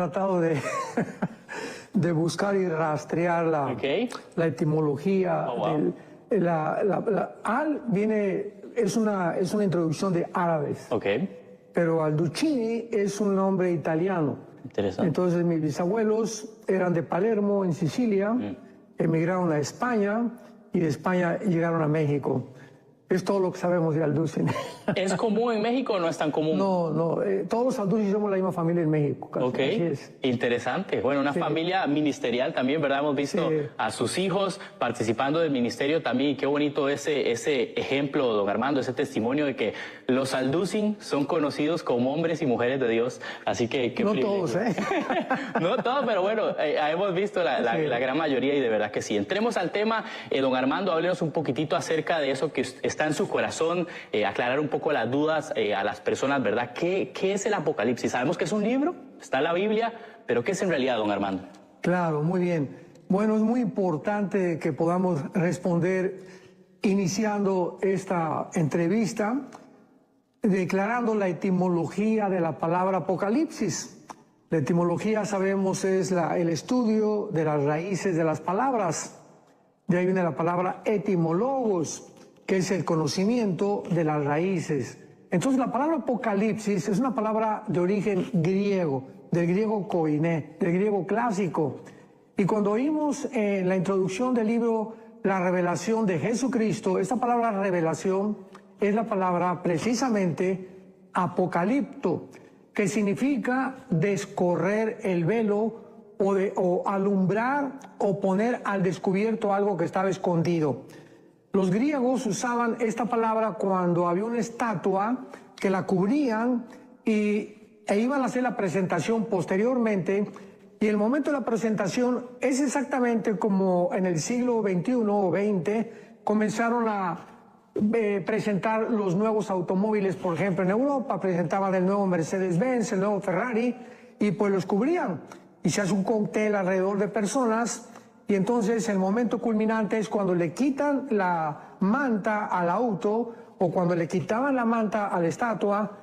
tratado de buscar y rastrear la etimología. Oh, wow. Al viene, es una introducción de árabes. Pero Alducini es un nombre italiano. Interesante. Entonces mis bisabuelos eran de Palermo, en Sicilia, emigraron a España y de España llegaron a México. Es todo lo que sabemos de Alducini. ¿Es común en México o no es tan común? No, todos los Alducini somos la misma familia en México. Casi, así es. Interesante. Bueno, una familia ministerial también, ¿verdad? Hemos visto a sus hijos participando del ministerio también. Y qué bonito ese ejemplo, don Armando, ese testimonio de que los Alducin son conocidos como hombres y mujeres de Dios. Así que qué no privilegio. todos, ¿eh? No todos, pero bueno, hemos visto la gran mayoría y de verdad que sí. Entremos al tema. Don Armando, háblenos un poquitito acerca de eso que está en su corazón, aclarar un poco las dudas a las personas, ¿verdad? ¿Qué es el Apocalipsis? Sabemos que es un libro, está en la Biblia, pero ¿qué es en realidad, don Armando? Claro, muy bien. Bueno, es muy importante que podamos responder iniciando esta entrevista declarando la etimología de la palabra Apocalipsis. La etimología, sabemos, es el estudio de las raíces de las palabras. De ahí viene la palabra etimologos, que es el conocimiento de las raíces. Entonces la palabra Apocalipsis es una palabra de origen griego, del griego koiné, del griego clásico. Y cuando oímos en la introducción del libro la revelación de Jesucristo, esta palabra revelación es la palabra precisamente apocalipto, que significa descorrer el velo o alumbrar o poner al descubierto algo que estaba escondido. Los griegos usaban esta palabra cuando había una estatua que la cubrían e iban a hacer la presentación posteriormente, y el momento de la presentación es exactamente como en el siglo XXI o XX comenzaron a presentar los nuevos automóviles. Por ejemplo, en Europa presentaban el nuevo Mercedes-Benz, el nuevo Ferrari, y pues los cubrían. Y se hace un cóctel alrededor de personas, y entonces el momento culminante es cuando le quitan la manta al auto o cuando le quitaban la manta a la estatua,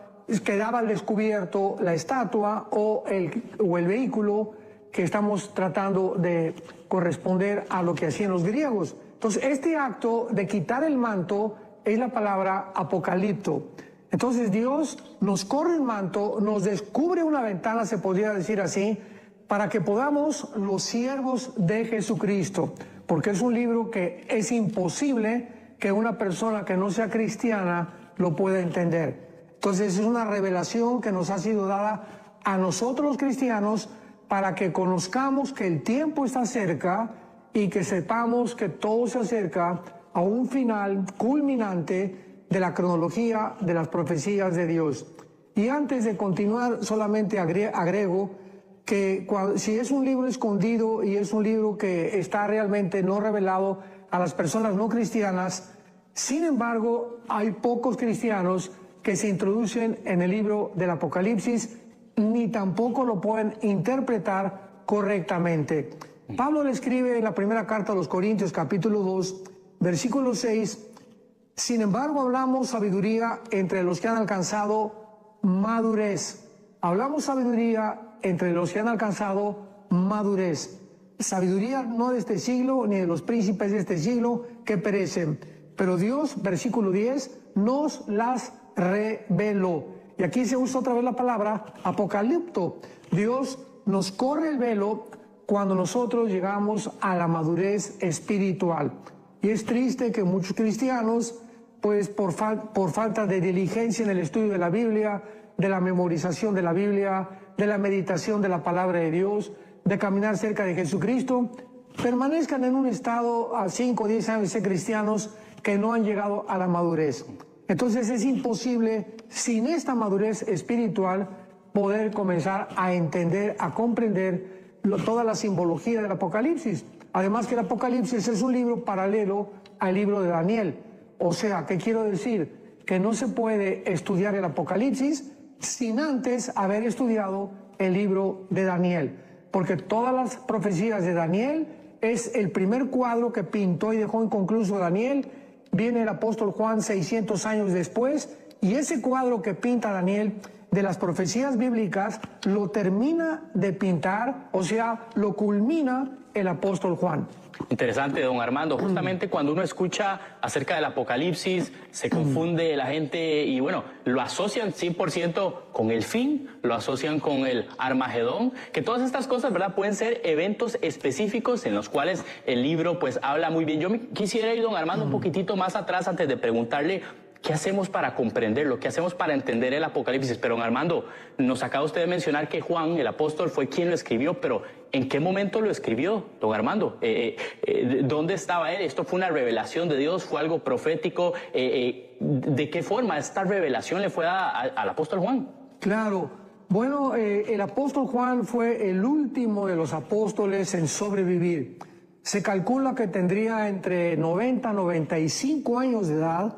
quedaba al descubierto la estatua o el vehículo que estamos tratando de corresponder a lo que hacían los griegos. Entonces, este acto de quitar el manto es la palabra apocalipto. Entonces, Dios nos corre el manto, nos descubre una ventana, se podría decir así, para que podamos, los siervos de Jesucristo, porque es un libro que es imposible que una persona que no sea cristiana lo pueda entender. Entonces, es una revelación que nos ha sido dada a nosotros los cristianos para que conozcamos que el tiempo está cerca y que sepamos que todo se acerca a un final culminante de la cronología de las profecías de Dios. Y antes de continuar, solamente agrego que si es un libro escondido y es un libro que está realmente no revelado a las personas no cristianas, sin embargo, hay pocos cristianos que se introducen en el libro del Apocalipsis ni tampoco lo pueden interpretar correctamente. Pablo le escribe en la primera carta a los Corintios, capítulo 2, versículo 6, sin embargo hablamos sabiduría entre los que han alcanzado madurez. Hablamos sabiduría entre los que han alcanzado madurez. Sabiduría no de este siglo, ni de los príncipes de este siglo que perecen, pero Dios, versículo 10, nos las reveló. Y aquí se usa otra vez la palabra apocalipto. Dios nos corre el velo cuando nosotros llegamos a la madurez espiritual. Y es triste que muchos cristianos, pues por falta de diligencia en el estudio de la Biblia, de la memorización de la Biblia, de la meditación de la palabra de Dios, de caminar cerca de Jesucristo, permanezcan en un estado a 5 o 10 años de ser cristianos que no han llegado a la madurez. Entonces es imposible, sin esta madurez espiritual, poder comenzar a entender, a comprender toda la simbología del Apocalipsis. Además que el Apocalipsis es un libro paralelo al libro de Daniel. O sea, ¿qué quiero decir? Que no se puede estudiar el Apocalipsis sin antes haber estudiado el libro de Daniel. Porque todas las profecías de Daniel es el primer cuadro que pintó y dejó inconcluso Daniel. Viene el apóstol Juan 600 años después, y ese cuadro que pinta Daniel de las profecías bíblicas lo termina de pintar, o sea, lo culmina el apóstol Juan. Interesante, don Armando. Justamente cuando uno escucha acerca del Apocalipsis, se confunde la gente y bueno, lo asocian 100% con el fin, lo asocian con el Armagedón, que todas estas cosas, ¿verdad?, pueden ser eventos específicos en los cuales el libro pues habla muy bien. Yo quisiera ir, don Armando, un poquitito más atrás antes de preguntarle ¿qué hacemos para comprenderlo? ¿Qué hacemos para entender el Apocalipsis? Pero, don Armando, nos acaba usted de mencionar que Juan, el apóstol, fue quien lo escribió, pero ¿en qué momento lo escribió, don Armando? ¿Dónde estaba él? ¿Esto fue una revelación de Dios? ¿Fue algo profético? ¿De qué forma esta revelación le fue dada al apóstol Juan? Claro. Bueno, el apóstol Juan fue el último de los apóstoles en sobrevivir. Se calcula que tendría entre 90 y 95 años de edad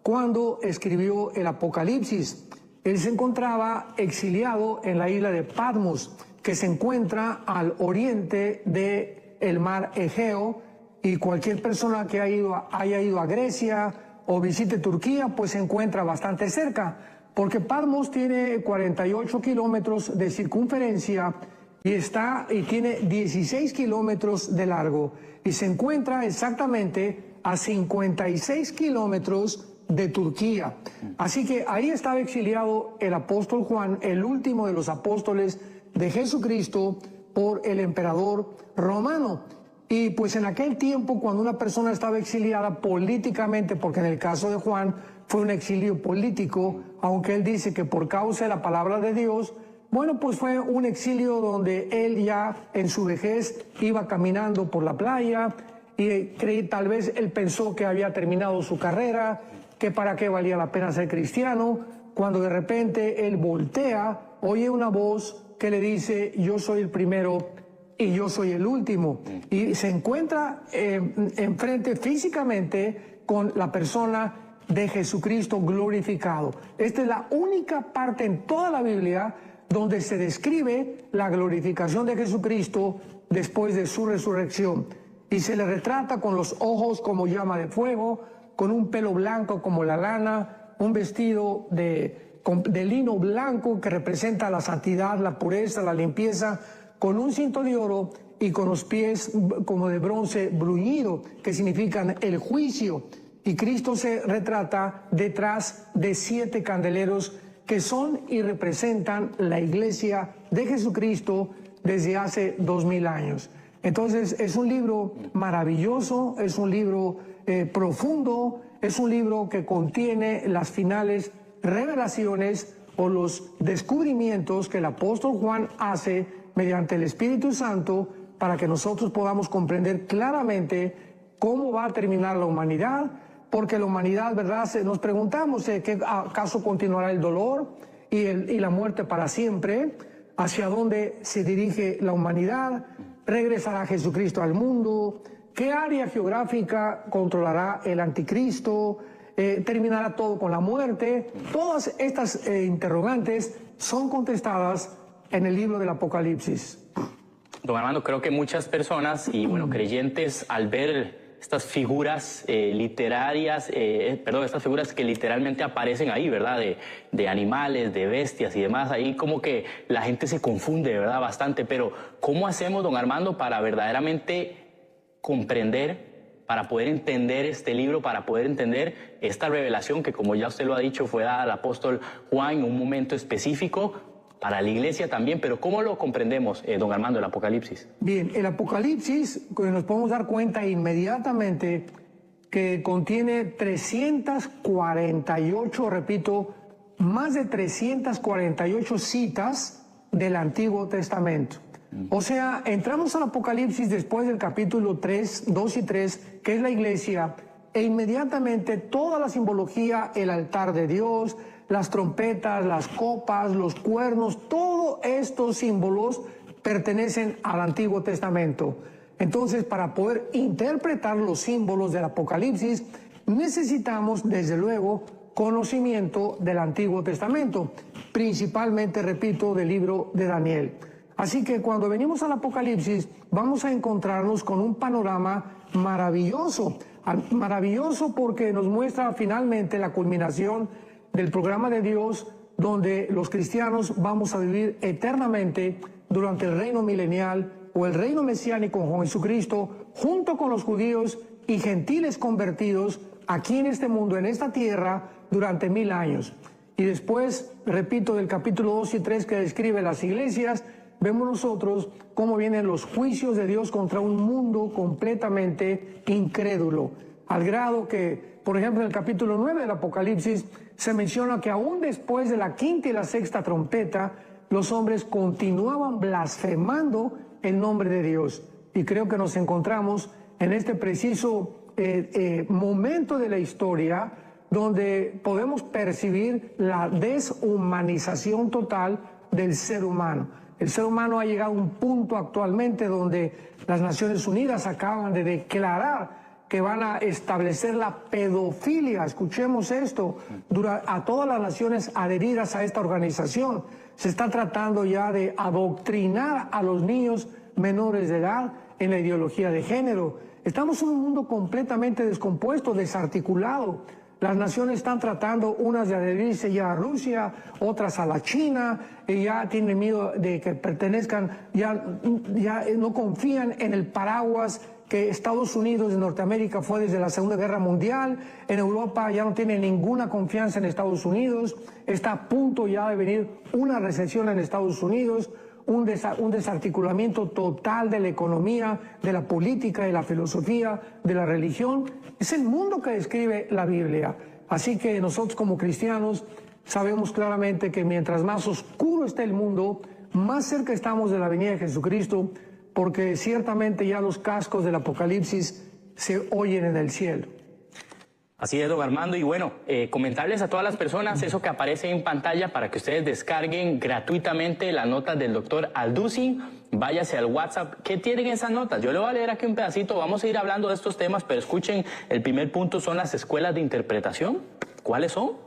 cuando escribió el Apocalipsis. Él se encontraba exiliado en la isla de Patmos, que se encuentra al oriente del mar Egeo, y cualquier persona que haya ido a Grecia o visite Turquía, pues se encuentra bastante cerca, porque Patmos tiene 48 kilómetros de circunferencia y tiene 16 kilómetros de largo, y se encuentra exactamente a 56 kilómetros de Turquía. Así que ahí estaba exiliado el apóstol Juan, el último de los apóstoles de Jesucristo, por el emperador romano. Y pues en aquel tiempo, cuando una persona estaba exiliada políticamente, porque en el caso de Juan fue un exilio político, aunque él dice que por causa de la palabra de Dios, bueno, pues fue un exilio donde él ya en su vejez iba caminando por la playa y tal vez él pensó que había terminado su carrera, que para qué valía la pena ser cristiano, cuando de repente él voltea, oye una voz que le dice: yo soy el primero y yo soy el último, y se encuentra enfrente físicamente con la persona de Jesucristo glorificado. Esta es la única parte en toda la Biblia donde se describe la glorificación de Jesucristo después de su resurrección, y se le retrata con los ojos como llama de fuego, con un pelo blanco como la lana, un vestido de lino blanco que representa la santidad, la pureza, la limpieza, con un cinto de oro y con los pies como de bronce bruñido, que significan el juicio. Y Cristo se retrata detrás de 7 candeleros que son y representan la iglesia de Jesucristo desde hace 2000 años. Entonces es un libro maravilloso, es un libro profundo, es un libro que contiene las finales revelaciones o los descubrimientos que el apóstol Juan hace mediante el Espíritu Santo para que nosotros podamos comprender claramente cómo va a terminar la humanidad, porque la humanidad, ¿verdad? Nos preguntamos, ¿qué acaso continuará el dolor y la muerte para siempre? ¿Hacia dónde se dirige la humanidad? ¿Regresará Jesucristo al mundo? ¿Qué área geográfica controlará el anticristo? ¿Terminará todo con la muerte? Todas estas interrogantes son contestadas en el libro del Apocalipsis. Don Armando, creo que muchas personas y bueno, creyentes, al ver estas figuras literarias, estas figuras que literalmente aparecen ahí, ¿verdad? De animales, de bestias y demás, ahí como que la gente se confunde, ¿verdad? Bastante, pero ¿cómo hacemos, don Armando, para verdaderamente comprender, para poder entender este libro, para poder entender esta revelación que, como ya usted lo ha dicho, fue dada al apóstol Juan en un momento específico, para la iglesia también, pero ¿cómo lo comprendemos, don Armando, el Apocalipsis? Bien, el Apocalipsis, nos podemos dar cuenta inmediatamente que contiene 348, repito, más de 348 citas del Antiguo Testamento. O sea, entramos al Apocalipsis después del capítulo 3, 2 y 3, que es la iglesia, e inmediatamente toda la simbología, el altar de Dios, las trompetas, las copas, los cuernos, todos estos símbolos pertenecen al Antiguo Testamento. Entonces, para poder interpretar los símbolos del Apocalipsis, necesitamos, desde luego, conocimiento del Antiguo Testamento, principalmente, repito, del libro de Daniel. Así que cuando venimos al Apocalipsis, vamos a encontrarnos con un panorama maravilloso, maravilloso porque nos muestra finalmente la culminación del programa de Dios donde los cristianos vamos a vivir eternamente durante el reino milenial o el reino mesiánico con Jesucristo, junto con los judíos y gentiles convertidos aquí en este mundo, en esta tierra, durante 1000 años. Y después, repito, del capítulo 2 y 3 que describe las iglesias, vemos nosotros cómo vienen los juicios de Dios contra un mundo completamente incrédulo, al grado que, por ejemplo, en el capítulo 9 del Apocalipsis se menciona que aún después de la quinta y la sexta trompeta, los hombres continuaban blasfemando el nombre de Dios. Y creo que nos encontramos en este preciso momento de la historia donde podemos percibir la deshumanización total del ser humano. El ser humano ha llegado a un punto actualmente donde las Naciones Unidas acaban de declarar que van a establecer la pedofilia, escuchemos esto, a todas las naciones adheridas a esta organización. Se está tratando ya de adoctrinar a los niños menores de edad en la ideología de género. Estamos en un mundo completamente descompuesto, desarticulado. Las naciones están tratando unas de adherirse ya a Rusia, otras a la China, y ya tienen miedo de que pertenezcan, ya no confían en el paraguas que Estados Unidos de Norteamérica fue desde la Segunda Guerra Mundial. En Europa ya no tiene ninguna confianza en Estados Unidos, está a punto ya de venir una recesión en Estados Unidos, un desarticulamiento total de la economía, de la política, de la filosofía, de la religión. Es el mundo que describe la Biblia. Así que nosotros como cristianos sabemos claramente que mientras más oscuro está el mundo, más cerca estamos de la venida de Jesucristo, porque ciertamente ya los cascos del Apocalipsis se oyen en el cielo. Así es, don Armando, y bueno, comentarles a todas las personas eso que aparece en pantalla para que ustedes descarguen gratuitamente las notas del doctor Al-Dusi. Váyase al WhatsApp. ¿Qué tienen esas notas? Yo le voy a leer aquí un pedacito, vamos a ir hablando de estos temas, pero escuchen, el primer punto son las escuelas de interpretación. ¿Cuáles son?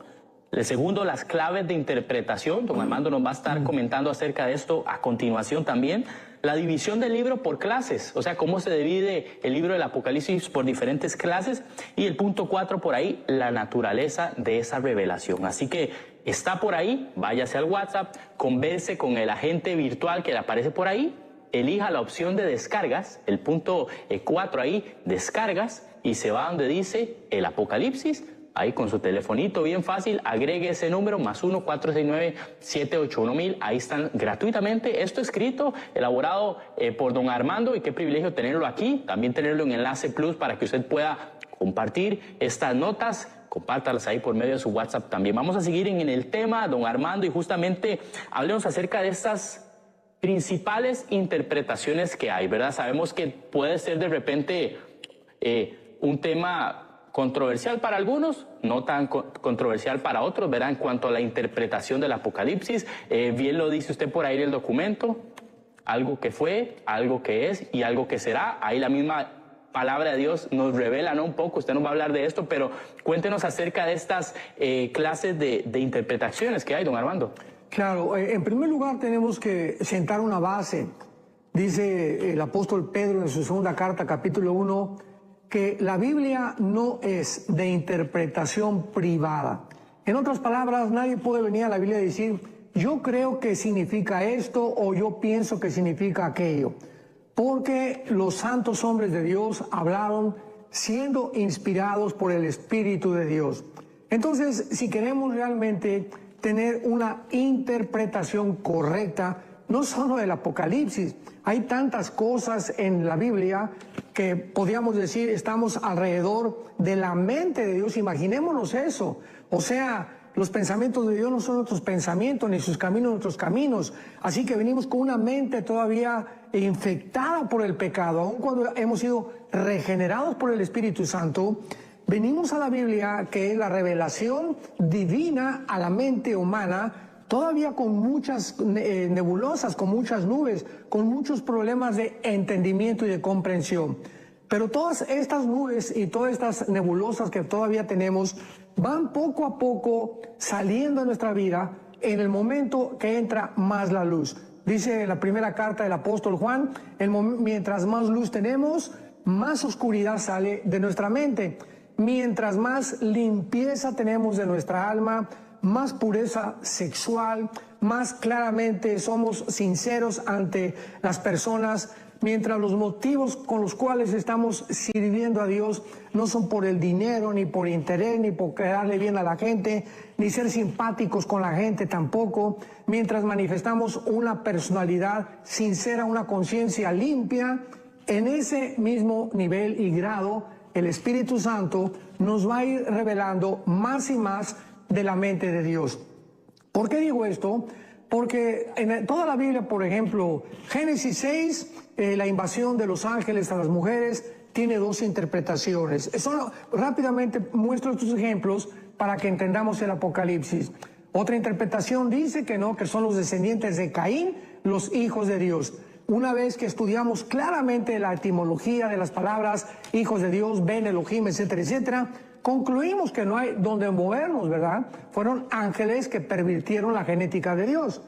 El segundo, las claves de interpretación. Don Armando nos va a estar comentando acerca de esto a continuación también. La división del libro por clases, o sea, cómo se divide el libro del Apocalipsis por diferentes clases. Y el punto 4 por ahí, la naturaleza de esa revelación. Así que está por ahí, váyase al WhatsApp, converse con el agente virtual que le aparece por ahí, elija la opción de descargas, el punto 4 ahí, descargas, y se va donde dice el Apocalipsis. Ahí con su telefonito, bien fácil, agregue ese número, +1 469-781-1000. Ahí están gratuitamente. Esto escrito, elaborado por don Armando, y qué privilegio tenerlo aquí. También tenerlo en Enlace Plus para que usted pueda compartir estas notas. Compártalas ahí por medio de su WhatsApp también. Vamos a seguir en el tema, don Armando, y justamente hablemos acerca de estas principales interpretaciones que hay, ¿verdad? Sabemos que puede ser de repente un tema controversial para algunos, no tan controversial para otros, ¿verdad? En cuanto a la interpretación del Apocalipsis, bien lo dice usted por ahí en el documento, algo que fue, algo que es y algo que será. Ahí la misma palabra de Dios nos revela, ¿no? Un poco, usted nos va a hablar de esto, pero cuéntenos acerca de estas clases de interpretaciones que hay, don Armando. Claro, en primer lugar tenemos que sentar una base. Dice el apóstol Pedro en su segunda carta, capítulo 1, que la Biblia no es de interpretación privada. En otras palabras, nadie puede venir a la Biblia y decir, yo creo que significa esto o yo pienso que significa aquello. Porque los santos hombres de Dios hablaron siendo inspirados por el Espíritu de Dios. Entonces, si queremos realmente tener una interpretación correcta, no solo del Apocalipsis, hay tantas cosas en la Biblia que podríamos decir estamos alrededor de la mente de Dios. Imaginémonos eso. O sea, los pensamientos de Dios no son nuestros pensamientos, ni sus caminos nuestros caminos. Así que venimos con una mente todavía infectada por el pecado, aun cuando hemos sido regenerados por el Espíritu Santo. Venimos a la Biblia, que es la revelación divina a la mente humana, todavía con muchas nebulosas, con muchas nubes, con muchos problemas de entendimiento y de comprensión. Pero todas estas nubes y todas estas nebulosas que todavía tenemos van poco a poco saliendo de nuestra vida en el momento que entra más la luz. Dice la primera carta del apóstol Juan, mientras más luz tenemos, más oscuridad sale de nuestra mente. Mientras más limpieza tenemos de nuestra alma, más pureza sexual, más claramente somos sinceros ante las personas, mientras los motivos con los cuales estamos sirviendo a Dios no son por el dinero, ni por interés, ni por quedarle bien a la gente, ni ser simpáticos con la gente tampoco, mientras manifestamos una personalidad sincera, una conciencia limpia, en ese mismo nivel y grado, el Espíritu Santo nos va a ir revelando más y más de la mente de Dios. ¿Por qué digo esto? Porque en toda la Biblia, por ejemplo, Génesis 6, la invasión de los ángeles a las mujeres, tiene dos interpretaciones. Rápidamente muestro estos ejemplos para que entendamos el Apocalipsis. Otra interpretación dice que no, que son los descendientes de Caín, los hijos de Dios. Una vez que estudiamos claramente la etimología de las palabras hijos de Dios, Ben, Elohim, etcétera, etcétera, concluimos que no hay donde movernos, ¿verdad? Fueron ángeles que pervirtieron la genética de Dios.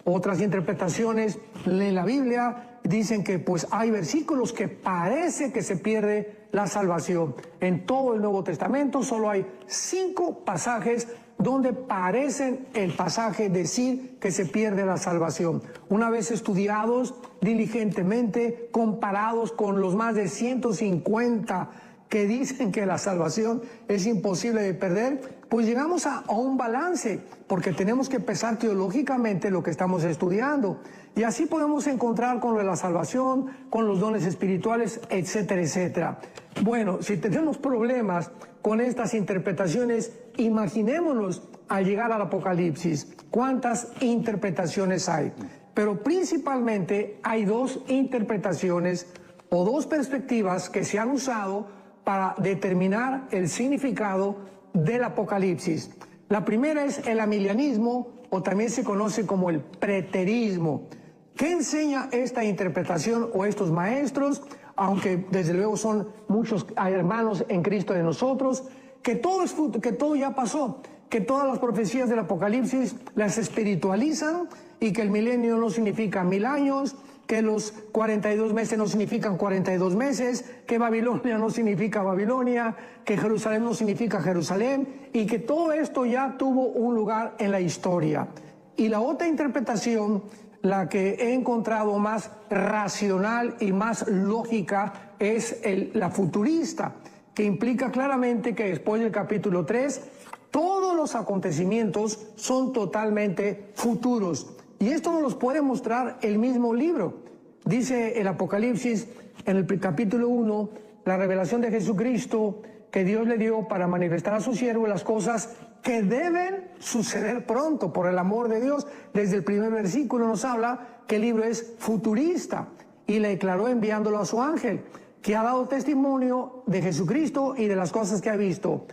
Otras interpretaciones en la Biblia dicen que pues hay versículos que parece que se pierde la salvación. En todo el Nuevo Testamento solo hay 5 pasajes donde parecen el pasaje decir que se pierde la salvación. Una vez estudiados diligentemente, comparados con los más de 150 que dicen que la salvación es imposible de perder, pues llegamos a un balance, porque tenemos que pesar teológicamente lo que estamos estudiando. Y así podemos encontrar con lo de la salvación, con los dones espirituales, etcétera, etcétera. Bueno, si tenemos problemas con estas interpretaciones, imaginémonos al llegar al Apocalipsis, ¿cuántas interpretaciones hay? Pero principalmente hay 2 interpretaciones o 2 perspectivas que se han usado para determinar el significado del Apocalipsis. La primera es el amilianismo, o también se conoce como el preterismo. ¿Qué enseña esta interpretación o estos maestros? Aunque desde luego son muchos hermanos en Cristo de nosotros, que todo ya pasó, que todas las profecías del Apocalipsis las espiritualizan y que el milenio no significa 1000 años, que los 42 meses no significan 42 meses, que Babilonia no significa Babilonia, que Jerusalén no significa Jerusalén, y que todo esto ya tuvo un lugar en la historia. Y la otra interpretación, la que he encontrado más racional y más lógica, es la futurista, que implica claramente que después del capítulo 3, todos los acontecimientos son totalmente futuros. Y esto nos lo puede mostrar el mismo libro. Dice el Apocalipsis en el capítulo 1, la revelación de Jesucristo que Dios le dio para manifestar a su siervo las cosas que deben suceder pronto por el amor de Dios. Desde el primer versículo nos habla que el libro es futurista y le declaró enviándolo a su ángel, que ha dado testimonio de Jesucristo y de las cosas que ha visto.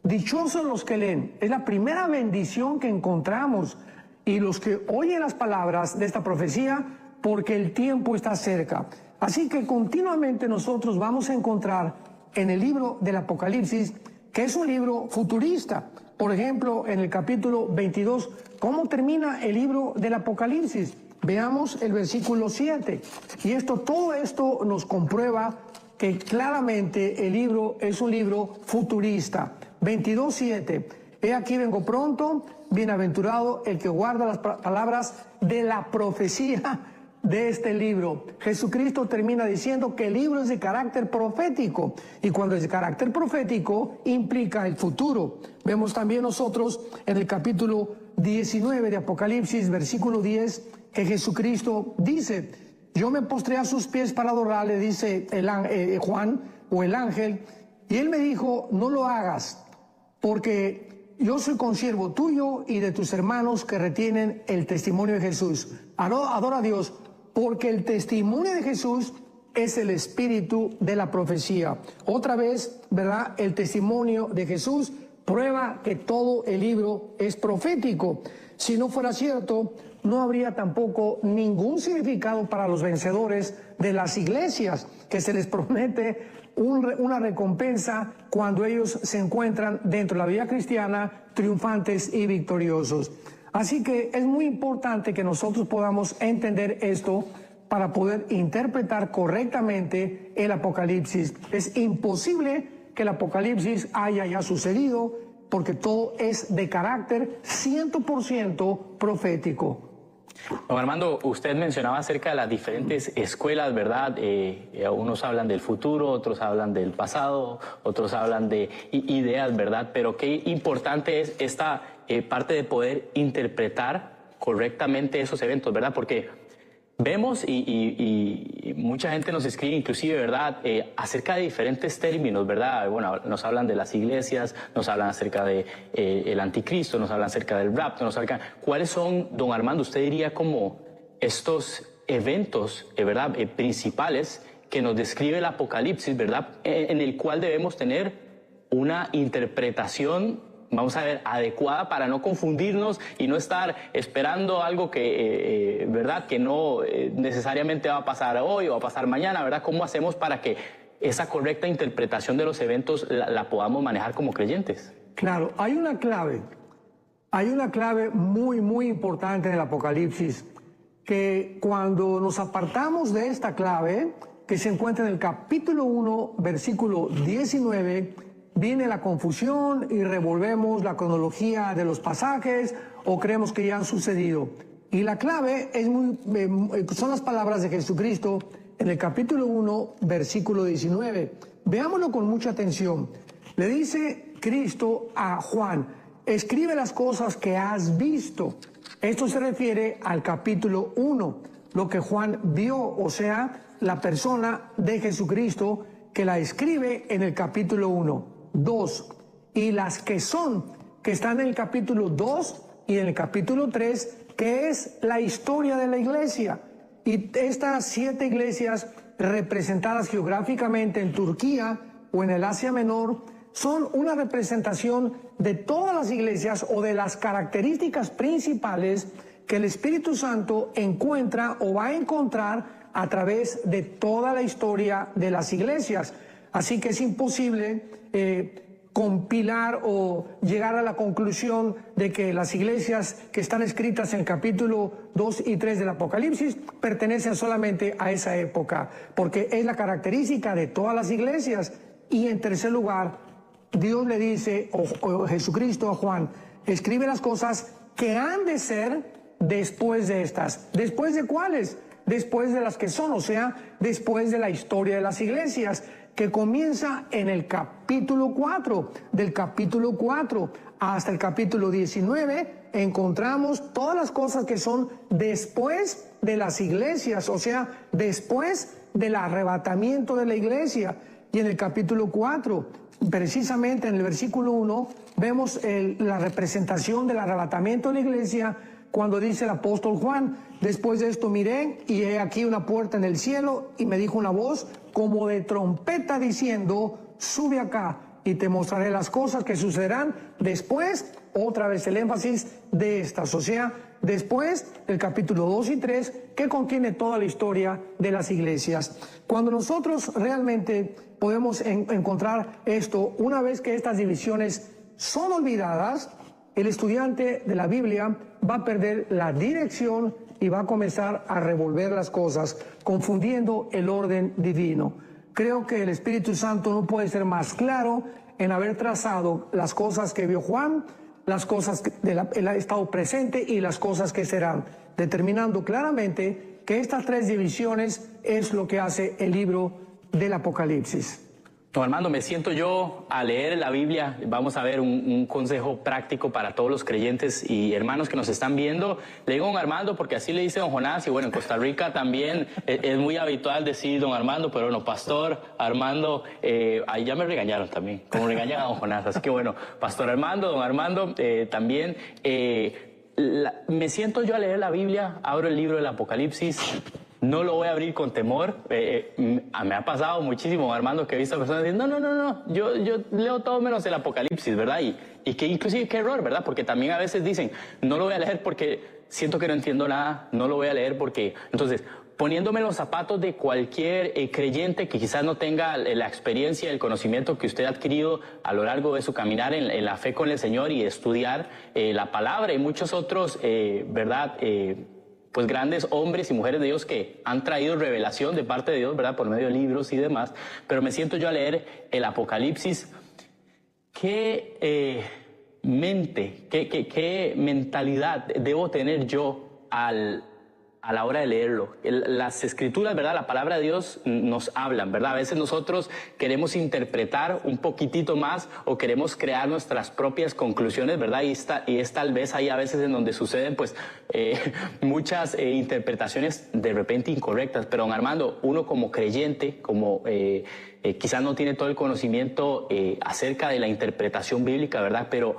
Dichosos los que leen. Es la primera bendición que encontramos. Y los que oyen las palabras de esta profecía, porque el tiempo está cerca. Así que continuamente nosotros vamos a encontrar en el libro del Apocalipsis, que es un libro futurista. Por ejemplo, en el capítulo 22, ¿cómo termina el libro del Apocalipsis? Veamos el versículo 7. Y todo esto nos comprueba que claramente el libro es un libro futurista. 22:7. He aquí vengo pronto, bienaventurado el que guarda las palabras de la profecía de este libro. Jesucristo termina diciendo que el libro es de carácter profético, y cuando es de carácter profético implica el futuro. Vemos también nosotros en el capítulo 19 de Apocalipsis, versículo 10, que Jesucristo dice: yo me postré a sus pies para adorarle, dice Juan o el ángel, y él me dijo: no lo hagas, porque yo soy consiervo tuyo y de tus hermanos que retienen el testimonio de Jesús. Adora a Dios, porque el testimonio de Jesús es el espíritu de la profecía. Otra vez, ¿verdad? El testimonio de Jesús prueba que todo el libro es profético. Si no fuera cierto, no habría tampoco ningún significado para los vencedores de las iglesias, que se les promete una recompensa cuando ellos se encuentran dentro de la vida cristiana triunfantes y victoriosos. Así que es muy importante que nosotros podamos entender esto para poder interpretar correctamente el Apocalipsis. Es imposible que el Apocalipsis haya ya sucedido, porque todo es de carácter 100% profético. Don Armando, usted mencionaba acerca de las diferentes escuelas, ¿verdad? Unos hablan del futuro, otros hablan del pasado, otros hablan de ideas, ¿verdad? Pero qué importante es esta parte de poder interpretar correctamente esos eventos, ¿verdad? Porque vemos y mucha gente nos escribe inclusive, ¿verdad?, acerca de diferentes términos, ¿verdad? Bueno, nos hablan de las iglesias, nos hablan acerca de el anticristo, nos hablan acerca del rapto, ¿Cuáles son, don Armando, usted diría como estos eventos, ¿verdad?, principales que nos describe el Apocalipsis, ¿verdad?, en el cual debemos tener una interpretación, vamos a ver, adecuada para no confundirnos y no estar esperando algo que, ¿verdad?, que no necesariamente va a pasar hoy o va a pasar mañana, ¿verdad? ¿Cómo hacemos para que esa correcta interpretación de los eventos la podamos manejar como creyentes? Claro, hay una clave muy importante en el Apocalipsis, que cuando nos apartamos de esta clave, que se encuentra en el capítulo 1, versículo 19, viene la confusión y revolvemos la cronología de los pasajes o creemos que ya han sucedido. Y la clave son las palabras de Jesucristo en el capítulo 1, versículo 19. Veámoslo con mucha atención. Le dice Cristo a Juan: escribe las cosas que has visto. Esto se refiere al capítulo 1, lo que Juan vio, o sea, la persona de Jesucristo que la escribe en el capítulo 1. 2, y las que están en el capítulo 2 y en el capítulo 3, que es la historia de la iglesia. Y estas 7 iglesias representadas geográficamente en Turquía o en el Asia Menor son una representación de todas las iglesias o de las características principales que el Espíritu Santo encuentra o va a encontrar a través de toda la historia de las iglesias. Así que es imposible compilar o llegar a la conclusión de que las iglesias que están escritas en el capítulo 2 y 3 del Apocalipsis pertenecen solamente a esa época, porque es la característica de todas las iglesias. Y en tercer lugar, Dios le dice, o Jesucristo a Juan, escribe las cosas que han de ser después de estas. ¿Después de cuáles? Después de las que son, o sea, después de la historia de las iglesias, que comienza en el capítulo 4. Del capítulo 4 hasta el capítulo 19 encontramos todas las cosas que son después de las iglesias, o sea, después del arrebatamiento de la iglesia. Y en el capítulo 4, precisamente en el versículo 1, vemos la representación del arrebatamiento de la iglesia, cuando dice el apóstol Juan: después de esto miré y he aquí una puerta en el cielo, y me dijo una voz como de trompeta diciendo: sube acá y te mostraré las cosas que sucederán después, otra vez el énfasis de estas, o sea, después del capítulo 2 y 3, que contiene toda la historia de las iglesias. Cuando nosotros realmente podemos encontrar esto, una vez que estas divisiones son olvidadas, el estudiante de la Biblia va a perder la dirección y va a comenzar a revolver las cosas, confundiendo el orden divino. Creo que el Espíritu Santo no puede ser más claro en haber trazado las cosas que vio Juan, las cosas que él ha estado presente y las cosas que serán, determinando claramente que estas 3 divisiones es lo que hace el libro del Apocalipsis. Don Armando, me siento yo a leer la Biblia. Vamos a ver un consejo práctico para todos los creyentes y hermanos que nos están viendo. Le digo don Armando porque así le dice don Jonás, y bueno, en Costa Rica también es muy habitual decir don Armando, pero bueno, pastor Armando, ahí ya me regañaron también, como regañan a don Jonás. Así que bueno, pastor Armando, don Armando, también me siento yo a leer la Biblia, abro el libro del Apocalipsis. No lo voy a abrir con temor. Me ha pasado muchísimo, Armando, que he visto a personas decir, no, yo leo todo menos el Apocalipsis, ¿verdad? Y que inclusive qué error, ¿verdad? Porque también a veces dicen, no lo voy a leer porque siento que no entiendo nada, no lo voy a leer porque... Entonces, poniéndome los zapatos de cualquier creyente que quizás no tenga la experiencia, el conocimiento que usted ha adquirido a lo largo de su caminar en la fe con el Señor y estudiar la palabra y muchos otros, ¿verdad?, pues grandes hombres y mujeres de Dios que han traído revelación de parte de Dios, ¿verdad?, por medio de libros y demás, pero me siento yo a leer el Apocalipsis. ¿Qué mente, qué mentalidad debo tener yo a la hora de leerlo? Las escrituras, ¿verdad? La palabra de Dios nos hablan, ¿verdad? A veces nosotros queremos interpretar un poquitito más o queremos crear nuestras propias conclusiones, ¿verdad? Y es tal vez ahí a veces en donde suceden pues muchas interpretaciones de repente incorrectas. Pero don Armando, uno como creyente, como quizás no tiene todo el conocimiento acerca de la interpretación bíblica, ¿verdad? Pero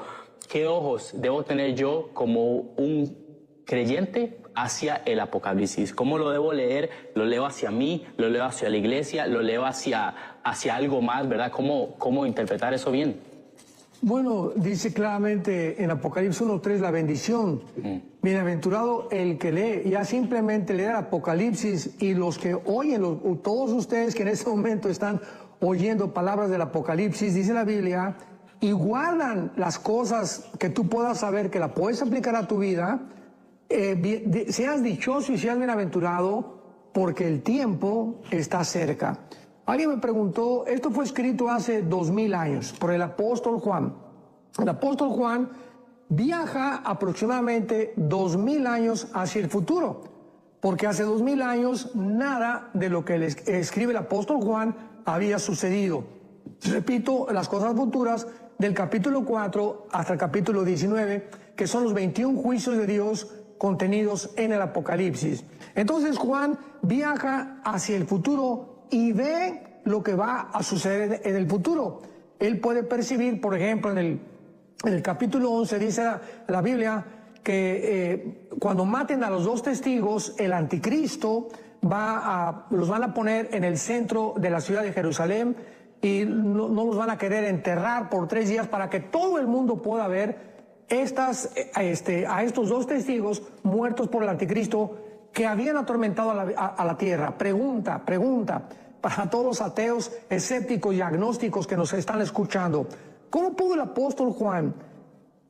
¿qué ojos debo tener yo como un creyente hacia el Apocalipsis? ¿Cómo lo debo leer? ¿Lo leo hacia mí? ¿Lo leo hacia la iglesia? ¿Lo leo hacia algo más, verdad? ¿Cómo interpretar eso bien? Bueno, dice claramente en Apocalipsis 1:3 la bendición. Bienaventurado el que lee. Ya simplemente leer Apocalipsis, y los que oyen, todos ustedes que en este momento están oyendo palabras del Apocalipsis, dice la Biblia, y guardan las cosas que tú puedas saber que la puedes aplicar a tu vida, seas dichoso y seas bienaventurado, porque el tiempo está cerca. Alguien me preguntó, esto fue escrito hace 2000 años por el apóstol Juan. El apóstol Juan viaja aproximadamente 2000 años hacia el futuro, porque hace 2000 años nada de lo que le escribe el apóstol Juan había sucedido. Repito, las cosas futuras del capítulo 4 hasta el capítulo 19, que son los 21 juicios de Dios contenidos en el Apocalipsis. Entonces Juan viaja hacia el futuro y ve lo que va a suceder en el futuro. Él puede percibir, por ejemplo, en el capítulo 11 dice la Biblia que cuando maten a los 2 testigos, el anticristo los van a poner en el centro de la ciudad de Jerusalén, y no los van a querer enterrar por 3 días para que todo el mundo pueda ver a estos 2 testigos muertos por el anticristo que habían atormentado a la tierra. Pregunta para todos los ateos, escépticos y agnósticos que nos están escuchando: ¿cómo pudo el apóstol Juan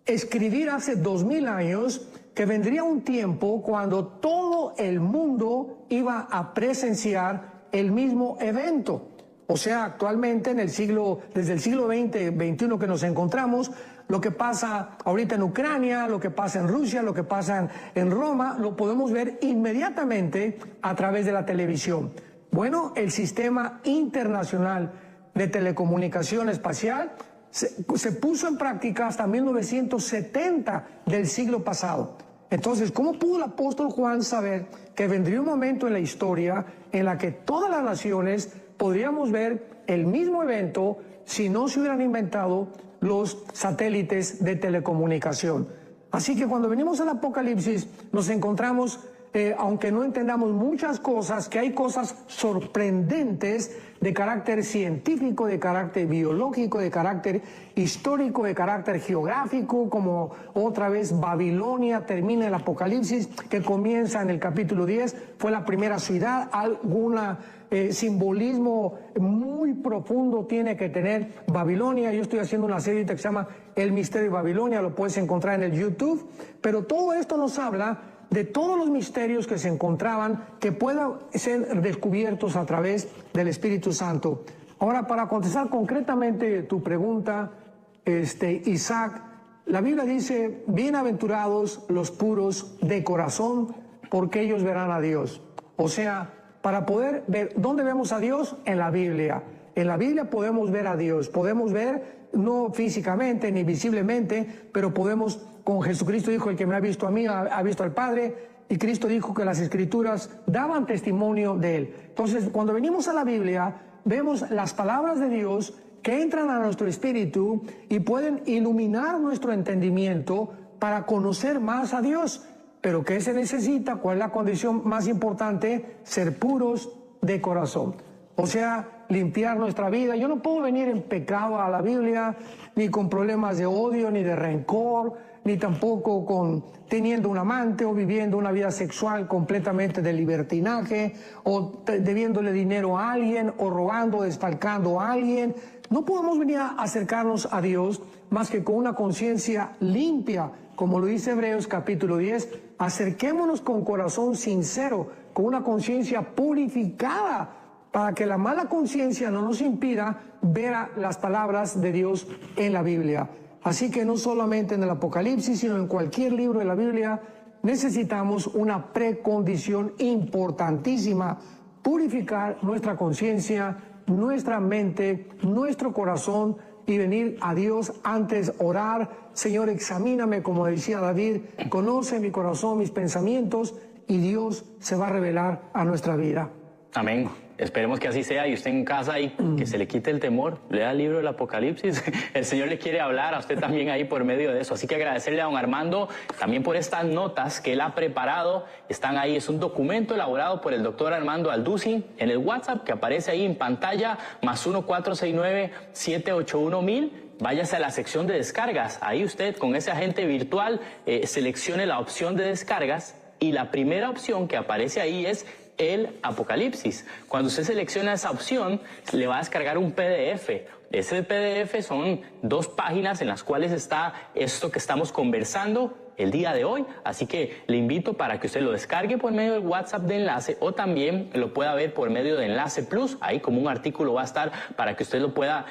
escribir hace 2000 años que vendría un tiempo cuando todo el mundo iba a presenciar el mismo evento? O sea, actualmente desde el siglo XX, XXI que nos encontramos, lo que pasa ahorita en Ucrania, lo que pasa en Rusia, lo que pasa en Roma, lo podemos ver inmediatamente a través de la televisión. Bueno, el sistema internacional de telecomunicación espacial se puso en práctica hasta 1970 del siglo pasado. Entonces, ¿cómo pudo el apóstol Juan saber que vendría un momento en la historia en la que todas las naciones podríamos ver el mismo evento si no se hubieran inventado los satélites de telecomunicación? Así que cuando venimos al Apocalipsis nos encontramos, aunque no entendamos muchas cosas, que hay cosas sorprendentes de carácter científico, de carácter biológico, de carácter histórico, de carácter geográfico, como otra vez Babilonia termina el Apocalipsis, que comienza en el capítulo 10, fue la primera ciudad. Alguna simbolismo muy profundo tiene que tener Babilonia. Yo estoy haciendo una serie que se llama El Misterio de Babilonia, lo puedes encontrar en el YouTube, pero todo esto nos habla de todos los misterios que se encontraban, que puedan ser descubiertos a través del Espíritu Santo. Ahora, para contestar concretamente tu pregunta, Isaac, la Biblia dice: bienaventurados los puros de corazón, porque ellos verán a Dios. O sea, para poder ver, ¿dónde vemos a Dios? En la Biblia. En la Biblia podemos ver a Dios, podemos ver, no físicamente ni visiblemente, pero podemos, como Jesucristo dijo: el que me ha visto a mí ha visto al Padre, y Cristo dijo que las Escrituras daban testimonio de Él. Entonces, cuando venimos a la Biblia, vemos las palabras de Dios que entran a nuestro espíritu y pueden iluminar nuestro entendimiento para conocer más a Dios. Pero ¿qué se necesita? ¿Cuál es la condición más importante? Ser puros de corazón. O sea, limpiar nuestra vida. Yo no puedo venir en pecado a la Biblia, ni con problemas de odio, ni de rencor, ni tampoco teniendo un amante o viviendo una vida sexual completamente de libertinaje, o debiéndole dinero a alguien, o robando o desfalcando a alguien. No podemos venir a acercarnos a Dios más que con una conciencia limpia, como lo dice Hebreos capítulo 10, acerquémonos con corazón sincero, con una conciencia purificada, para que la mala conciencia no nos impida ver las palabras de Dios en la Biblia. Así que no solamente en el Apocalipsis, sino en cualquier libro de la Biblia, necesitamos una precondición importantísima: purificar nuestra conciencia, nuestra mente, nuestro corazón, y venir a Dios antes, orar: Señor, examíname, como decía David, conoce mi corazón, mis pensamientos, y Dios se va a revelar a nuestra vida. Amén. Esperemos que así sea, y usted en casa y que se le quite el temor, lea el libro del Apocalipsis. El Señor le quiere hablar a usted también ahí por medio de eso. Así que agradecerle a don Armando también por estas notas que él ha preparado. Están ahí, es un documento elaborado por el doctor Armando Alducin en el WhatsApp que aparece ahí en pantalla, +1 469 781 1000. Váyase a la sección de descargas. Ahí usted con ese agente virtual seleccione la opción de descargas, y la primera opción que aparece ahí es el Apocalipsis. Cuando usted selecciona esa opción, le va a descargar un PDF. Ese PDF son 2 páginas en las cuales está esto que estamos conversando el día de hoy. Así que le invito para que usted lo descargue por medio del WhatsApp de Enlace, o también lo pueda ver por medio de Enlace Plus. Ahí como un artículo va a estar para que usted lo pueda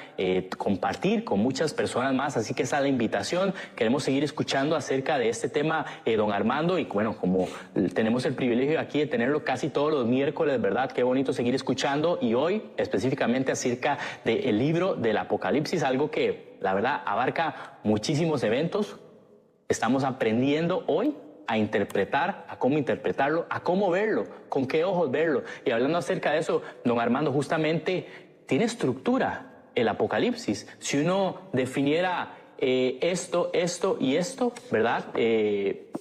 compartir con muchas personas más. Así que esa es la invitación. Queremos seguir escuchando acerca de este tema, don Armando, y bueno, como tenemos el privilegio aquí de tenerlo casi todos los miércoles, ¿verdad? Qué bonito seguir escuchando, y hoy específicamente acerca del libro del Apocalipsis, algo que la verdad abarca muchísimos eventos. Estamos aprendiendo hoy a interpretar, a cómo interpretarlo, a cómo verlo, con qué ojos verlo. Y hablando acerca de eso, don Armando, justamente tiene estructura el Apocalipsis. Si uno definiera esto y esto, ¿verdad?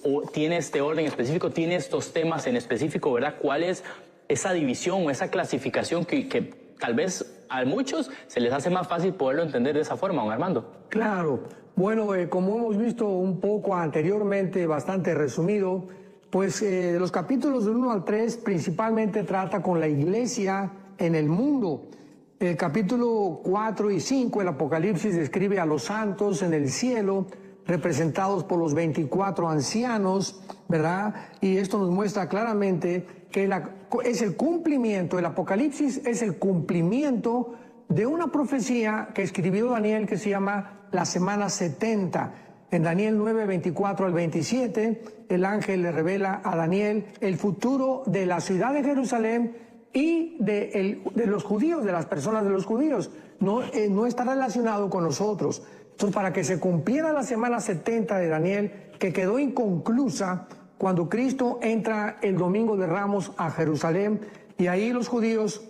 O tiene este orden específico, tiene estos temas en específico, ¿verdad? ¿Cuál es esa división o esa clasificación que tal vez a muchos se les hace más fácil poderlo entender de esa forma, don Armando? Claro. Bueno, como hemos visto un poco anteriormente, bastante resumido, pues los capítulos del 1 al 3 principalmente trata con la iglesia en el mundo. El capítulo 4 y 5, el Apocalipsis, describe a los santos en el cielo, representados por los 24 ancianos, ¿verdad? Y esto nos muestra claramente que es el cumplimiento, el Apocalipsis es el cumplimiento de una profecía que escribió Daniel, que se llama la semana 70. En Daniel 9, 24 al 27, el ángel le revela a Daniel el futuro de la ciudad de Jerusalén y de los judíos, de las personas de los judíos. No está relacionado con nosotros. Entonces, para que se cumpliera la semana 70 de Daniel, que quedó inconclusa cuando Cristo entra el domingo de Ramos a Jerusalén, y ahí los judíos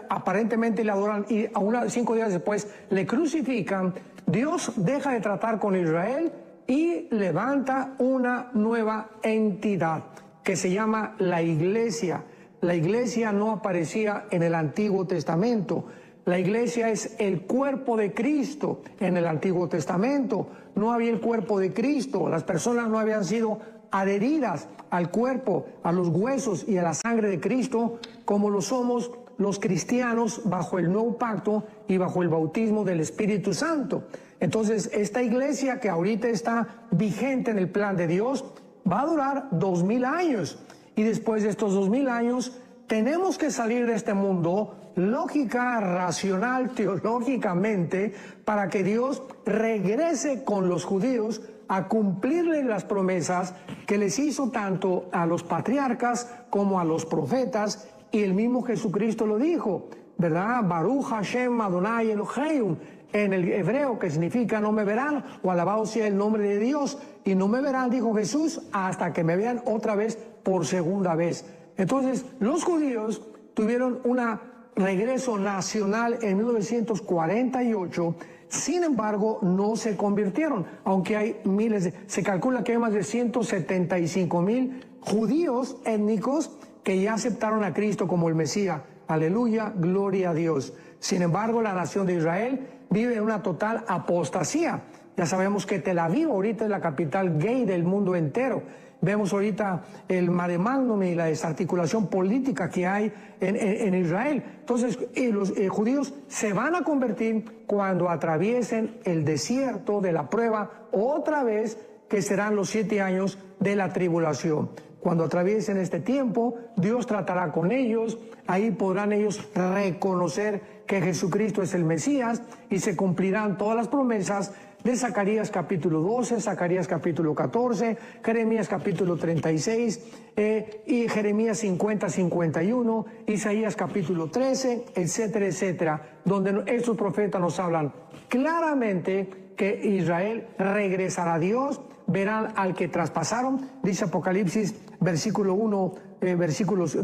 aparentemente le adoran, y 5 días después le crucifican, Dios deja de tratar con Israel y levanta una nueva entidad que se llama la iglesia. La iglesia no aparecía en el Antiguo Testamento. La iglesia es el cuerpo de Cristo. En el Antiguo Testamento no había el cuerpo de Cristo. Las personas no habían sido adheridas al cuerpo, a los huesos y a la sangre de Cristo, como lo somos los cristianos bajo el nuevo pacto y bajo el bautismo del Espíritu Santo. Entonces, esta iglesia que ahorita está vigente en el plan de Dios va a durar 2000 años. Y después de estos 2000 años, tenemos que salir de este mundo lógica, racional, teológicamente, para que Dios regrese con los judíos a cumplirles las promesas que les hizo tanto a los patriarcas como a los profetas, y el mismo Jesucristo lo dijo, ¿verdad? Baruch Hashem Adonai Eloheinu, en el hebreo, que significa no me verán, o alabado sea el nombre de Dios, y no me verán, dijo Jesús, hasta que me vean otra vez por segunda vez. Entonces, los judíos tuvieron un regreso nacional en 1948, sin embargo, no se convirtieron, aunque hay se calcula que hay más de 175,000 judíos étnicos que ya aceptaron a Cristo como el Mesías. Aleluya, gloria a Dios. Sin embargo, la nación de Israel vive en una total apostasía. Ya sabemos que Tel Aviv ahorita es la capital gay del mundo entero. Vemos ahorita el mare magnum y la desarticulación política que hay en Israel. Entonces, los judíos se van a convertir cuando atraviesen el desierto de la prueba otra vez, que serán los 7 años de la tribulación. Cuando atraviesen este tiempo, Dios tratará con ellos, ahí podrán ellos reconocer que Jesucristo es el Mesías y se cumplirán todas las promesas de Zacarías capítulo 12, Zacarías capítulo 14, Jeremías capítulo 36, y Jeremías 50, 51, Isaías capítulo 13, etcétera, etcétera, donde estos profetas nos hablan claramente que Israel regresará a Dios, verán al que traspasaron, dice Apocalipsis versículo 1,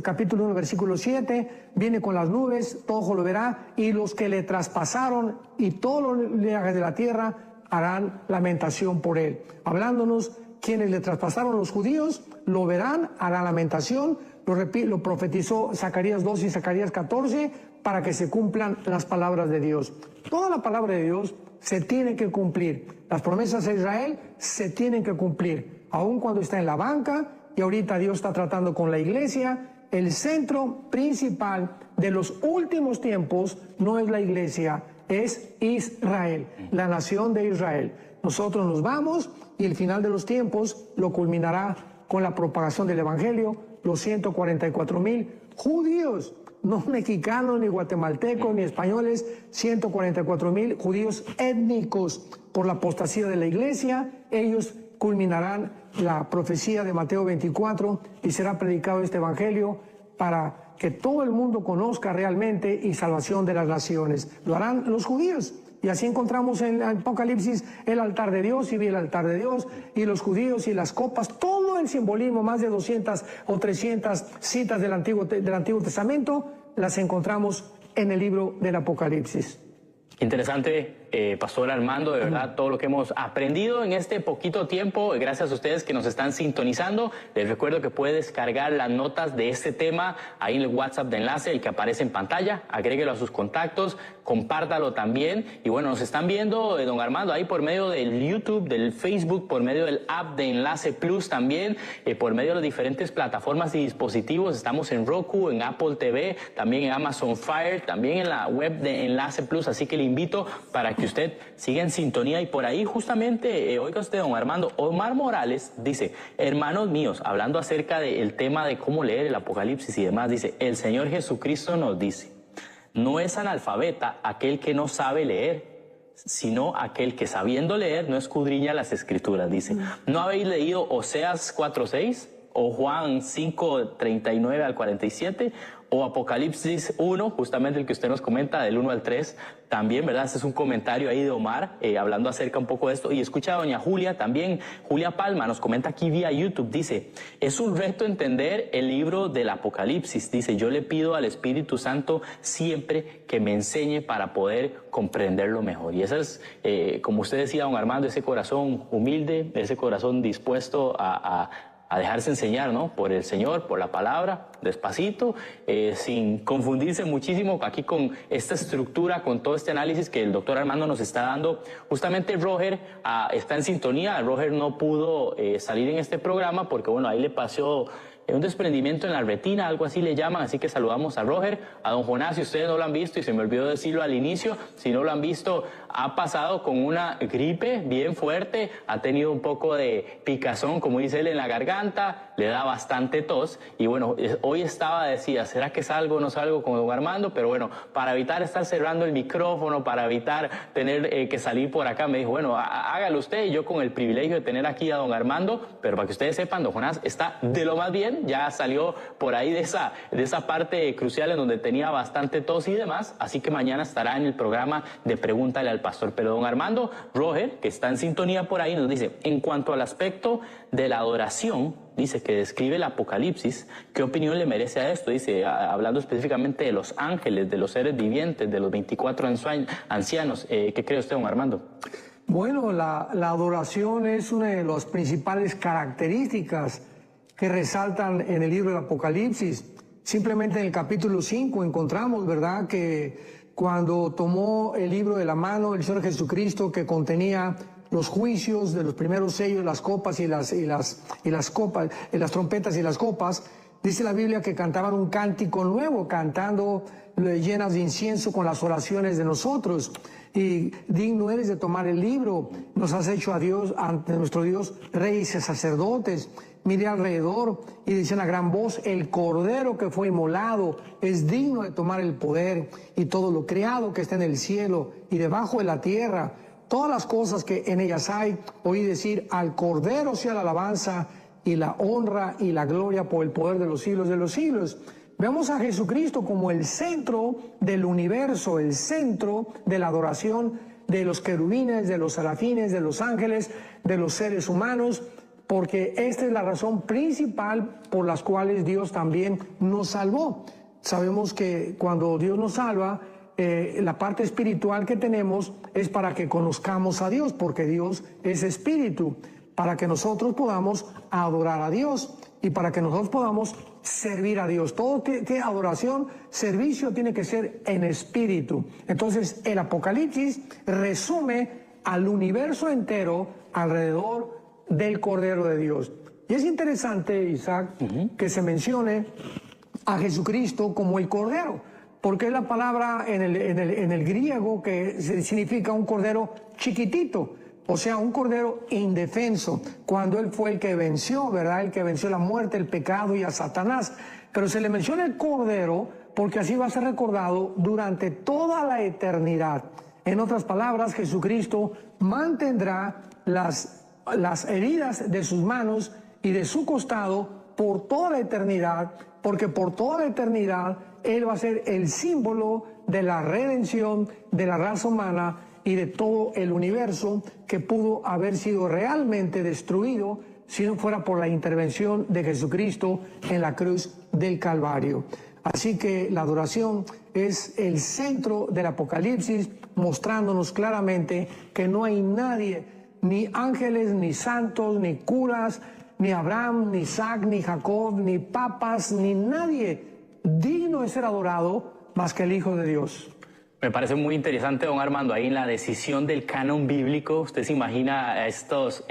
capítulo 1, versículo 7, viene con las nubes, todo ojo lo verá, y los que le traspasaron y todos los linajes de la tierra harán lamentación por él. Hablándonos, quienes le traspasaron, los judíos, lo verán, harán lamentación, lo profetizó Zacarías 12 y Zacarías 14, para que se cumplan las palabras de Dios. Toda la palabra de Dios se tiene que cumplir. Las promesas de Israel se tienen que cumplir, aun cuando está en la banca, y ahorita Dios está tratando con la iglesia. El centro principal de los últimos tiempos no es la iglesia, es Israel, la nación de Israel. Nosotros nos vamos y el final de los tiempos lo culminará con la propagación del evangelio, los 144,000 judíos, no mexicanos, ni guatemaltecos, ni españoles, 144,000 judíos étnicos. Por la apostasía de la iglesia, ellos culminarán la profecía de Mateo 24 y será predicado este evangelio para que todo el mundo conozca realmente y salvación de las naciones. Lo harán los judíos. Y así encontramos en Apocalipsis el altar de Dios, y vi el altar de Dios, y los judíos y las copas, todo el simbolismo, más de 200 o 300 citas del Antiguo Testamento, las encontramos en el libro del Apocalipsis. Interesante, Pastor Armando, de verdad, todo lo que hemos aprendido en este poquito tiempo, gracias a ustedes que nos están sintonizando. Les recuerdo que puede descargar las notas de este tema ahí en el WhatsApp de Enlace, el que aparece en pantalla, agréguelo a sus contactos, compártalo también. Y bueno, nos están viendo, don Armando, ahí por medio del YouTube, del Facebook, por medio del app de Enlace Plus también, por medio de las diferentes plataformas y dispositivos. Estamos en Roku, en Apple TV, también en Amazon Fire, también en la web de Enlace Plus, así que le invito para que usted siga en sintonía. Y por ahí justamente, oiga usted, don Armando, Omar Morales dice: hermanos míos, hablando acerca del tema de cómo leer el Apocalipsis y demás, dice: el Señor Jesucristo nos dice, no es analfabeta aquel que no sabe leer, sino aquel que sabiendo leer no escudriña las Escrituras. Dice, ¿no habéis leído Oseas 4:6 o Juan 5:39 al 47? O Apocalipsis 1, justamente el que usted nos comenta, del 1 al 3, también, ¿verdad? Este es un comentario ahí de Omar, hablando acerca un poco de esto. Y escucha a doña Julia también, Julia Palma, nos comenta aquí vía YouTube, dice, es un reto entender el libro del Apocalipsis. Dice, yo le pido al Espíritu Santo siempre que me enseñe para poder comprenderlo mejor. Y ese es, como usted decía, don Armando, ese corazón humilde, ese corazón dispuesto a dejarse enseñar, ¿no? Por el Señor, por la palabra, despacito, sin confundirse muchísimo aquí con esta estructura, con todo este análisis que el doctor Armando nos está dando. Justamente Roger está en sintonía. Roger no pudo salir en este programa porque, bueno, ahí le pasó un desprendimiento en la retina, algo así le llaman, así que saludamos a Roger, a don Jonás, si ustedes no lo han visto, y se me olvidó decirlo al inicio, si no lo han visto, ha pasado con una gripe bien fuerte, ha tenido un poco de picazón, como dice él, en la garganta, le da bastante tos, y bueno, hoy decía, ¿será que salgo o no salgo con don Armando? Pero bueno, para evitar estar cerrando el micrófono, para evitar tener que salir por acá, me dijo, bueno, hágalo usted, y yo con el privilegio de tener aquí a don Armando, pero para que ustedes sepan, don Jonás está de lo más bien, ya salió por ahí de esa parte crucial en donde tenía bastante tos y demás, así que mañana estará en el programa de Pregúntale al Pastor. Pero don Armando, Roger, que está en sintonía por ahí, nos dice, en cuanto al aspecto de la adoración, dice que describe el Apocalipsis, ¿qué opinión le merece a esto? Dice, hablando específicamente de los ángeles, de los seres vivientes, de los 24 ancianos, ¿qué cree usted, don Armando? Bueno, la adoración es una de las principales características que resaltan en el libro del Apocalipsis. Simplemente en el capítulo 5 encontramos, ¿verdad?, que cuando tomó el libro de la mano el Señor Jesucristo, que contenía los juicios de los primeros sellos, las copas y las copas, las trompetas y las copas, dice la Biblia que cantaban un cántico nuevo, cantando llenas de incienso con las oraciones de nosotros. Y digno eres de tomar el libro, nos has hecho a Dios, ante nuestro Dios, reyes y sacerdotes. miré alrededor y decían a gran voz, el Cordero que fue inmolado es digno de tomar el poder y todo lo creado que está en el cielo y debajo de la tierra, todas las cosas que en ellas hay. Oí decir, al Cordero sea la alabanza y la honra y la gloria por el poder de los siglos de los siglos. Vemos a Jesucristo como el centro del universo, el centro de la adoración de los querubines, de los serafines, de los ángeles, de los seres humanos, porque esta es la razón principal por las cuales Dios también nos salvó. Sabemos que cuando Dios nos salva, la parte espiritual que tenemos es para que conozcamos a Dios, porque Dios es espíritu, para que nosotros podamos adorar a Dios y para que nosotros podamos servir a Dios. Todo tiene adoración, servicio tiene que ser en espíritu. Entonces el Apocalipsis resume al universo entero alrededor del Cordero de Dios. Y es interesante, Isaac, que se mencione a Jesucristo como el Cordero, porque es la palabra en el griego que significa un cordero chiquitito, o sea, un cordero indefenso, cuando Él fue el que venció, ¿verdad? El que venció la muerte, el pecado y a Satanás. Pero se le menciona el Cordero porque así va a ser recordado durante toda la eternidad. En otras palabras, Jesucristo mantendrá las heridas de sus manos y de su costado por toda la eternidad, porque por toda la eternidad Él va a ser el símbolo de la redención de la raza humana y de todo el universo que pudo haber sido realmente destruido si no fuera por la intervención de Jesucristo en la cruz del Calvario. Así que la adoración es el centro del Apocalipsis, mostrándonos claramente que no hay nadie, ni ángeles, ni santos, ni curas, ni Abraham, ni Isaac, ni Jacob, ni papas, ni nadie digno de ser adorado más que el Hijo de Dios. Me parece muy interesante, don Armando, ahí en la decisión del canon bíblico. Usted se imagina a estos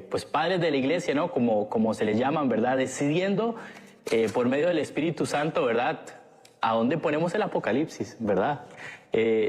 pues padres de la iglesia, ¿no? Como se les llaman, ¿verdad? Decidiendo por medio del Espíritu Santo, ¿verdad? ¿A dónde ponemos el Apocalipsis, verdad?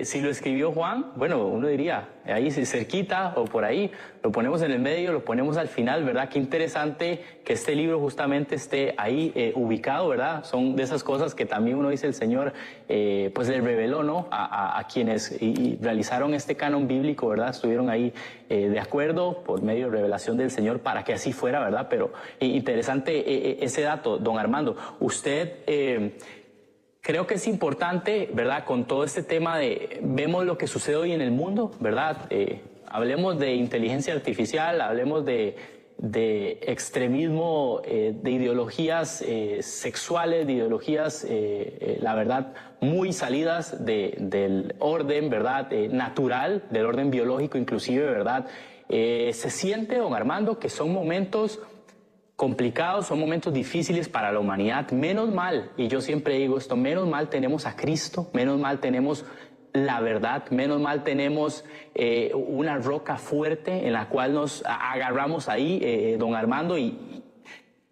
Si lo escribió Juan, bueno, uno diría, ahí cerquita o por ahí, lo ponemos en el medio, lo ponemos al final, ¿verdad? Qué interesante que este libro justamente esté ahí ubicado, ¿verdad? Son de esas cosas que también uno dice el Señor, pues le reveló, ¿no? A quienes y realizaron este canon bíblico, ¿verdad? Estuvieron ahí de acuerdo por medio de revelación del Señor para que así fuera, ¿verdad? Pero interesante ese dato, don Armando. Usted... Creo que es importante, ¿verdad? Con todo este tema vemos lo que sucede hoy en el mundo, ¿verdad? Hablemos de inteligencia artificial, hablemos de extremismo, de ideologías sexuales, de ideologías, la verdad, muy salidas del orden, ¿verdad? Natural, del orden biológico inclusive, ¿verdad? Se siente, don Armando, que son momentos complicados, son momentos difíciles para la humanidad. Menos mal, y yo siempre digo esto, menos mal tenemos a Cristo, menos mal tenemos la verdad, menos mal tenemos una roca fuerte en la cual nos agarramos ahí, don Armando, y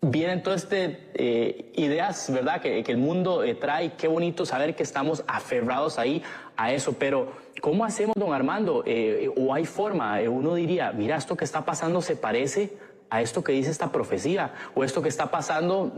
vienen todas ideas, ¿verdad?, que el mundo trae. Qué bonito saber que estamos aferrados ahí a eso, pero ¿cómo hacemos, don Armando? ¿O hay forma? Uno diría, mira, esto que está pasando se parece a esto que dice esta profecía, o esto que está pasando,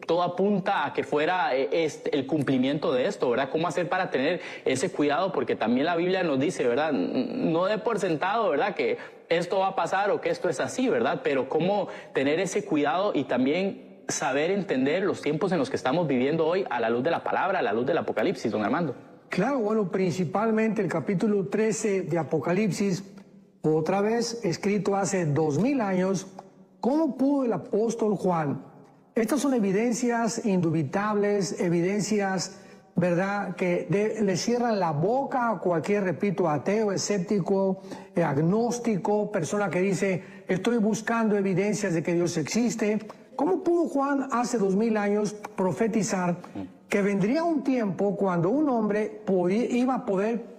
todo apunta a que fuera el cumplimiento de esto, ¿verdad? ¿Cómo hacer para tener ese cuidado? Porque también la Biblia nos dice, ¿verdad? No dé por sentado, ¿verdad?, que esto va a pasar o que esto es así, ¿verdad? Pero cómo tener ese cuidado y también saber entender los tiempos en los que estamos viviendo hoy a la luz de la palabra, a la luz del Apocalipsis, don Armando. Claro, bueno, principalmente el capítulo 13 de Apocalipsis, otra vez escrito hace 2000 años, ¿cómo pudo el apóstol Juan? Estas son evidencias indubitables, evidencias, ¿verdad?, que le cierran la boca a cualquier, repito, ateo, escéptico, agnóstico, persona que dice, estoy buscando evidencias de que Dios existe. ¿Cómo pudo Juan hace 2000 años profetizar que vendría un tiempo cuando un hombre iba a poder